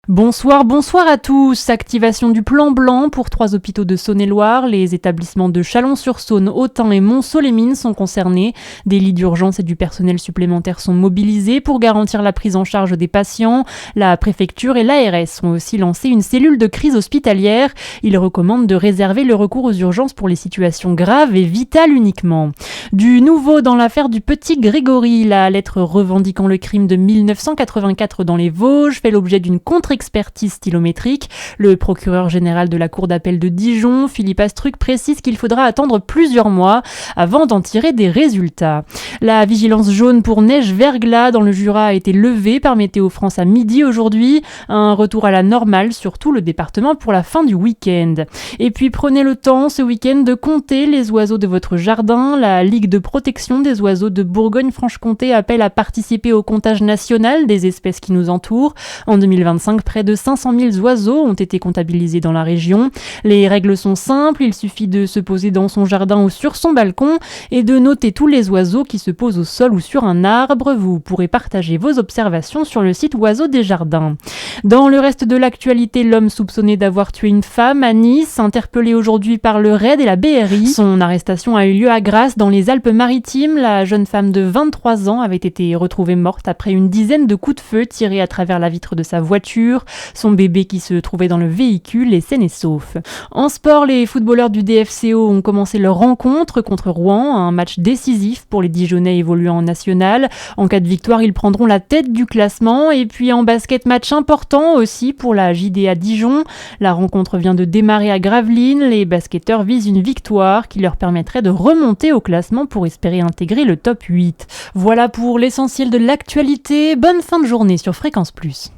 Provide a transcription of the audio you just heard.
Bonsoir à tous. Activation du plan blanc pour 3 hôpitaux de Saône-et-Loire. Les établissements de Chalon-sur-Saône, Autun et Montceau-les-Mines sont concernés. Des lits d'urgence et du personnel supplémentaire sont mobilisés pour garantir la prise en charge des patients. La préfecture et l'ARS ont aussi lancé une cellule de crise hospitalière. Ils recommandent de réserver le recours aux urgences pour les situations graves et vitales uniquement. Du nouveau dans l'affaire du petit Grégory. La lettre revendiquant le crime de 1984 dans les Vosges fait l'objet d'une contre-expertise stylométrique. Le procureur général de la cour d'appel de Dijon, Philippe Astruc, précise qu'il faudra attendre plusieurs mois avant d'en tirer des résultats. La vigilance jaune pour neige-verglas dans le Jura a été levée par Météo France à midi aujourd'hui. Un retour à la normale sur tout le département pour la fin du week-end. Et puis prenez le temps ce week-end de compter les oiseaux de votre jardin. La Ligue de protection des oiseaux de Bourgogne-Franche-Comté appelle à participer au comptage national des espèces qui nous entourent. En 2025, près de 500 000 oiseaux ont été comptabilisés dans la région. Les règles sont simples, il suffit de se poser dans son jardin ou sur son balcon et de noter tous les oiseaux qui se posent au sol ou sur un arbre. Vous pourrez partager vos observations sur le site Oiseaux des Jardins. Dans le reste de l'actualité, l'homme soupçonné d'avoir tué une femme à Nice, interpellé aujourd'hui par le RAID et la BRI. Son arrestation a eu lieu à Grasse dans les Alpes-Maritimes. La jeune femme de 23 ans avait été retrouvée morte après une dizaine de coups de feu tirés à travers la vitre de sa voiture. Son bébé qui se trouvait dans le véhicule est sain et sauf. En sport, les footballeurs du DFCO ont commencé leur rencontre contre Rouen, un match décisif pour les Dijonnais évoluant en national. En cas de victoire, ils prendront la tête du classement. Et puis en basket, match important aussi pour la JDA Dijon. La rencontre vient de démarrer à Gravelines. Les basketteurs visent une victoire qui leur permettrait de remonter au classement pour espérer intégrer le top 8. Voilà pour l'essentiel de l'actualité. Bonne fin de journée sur Fréquence Plus.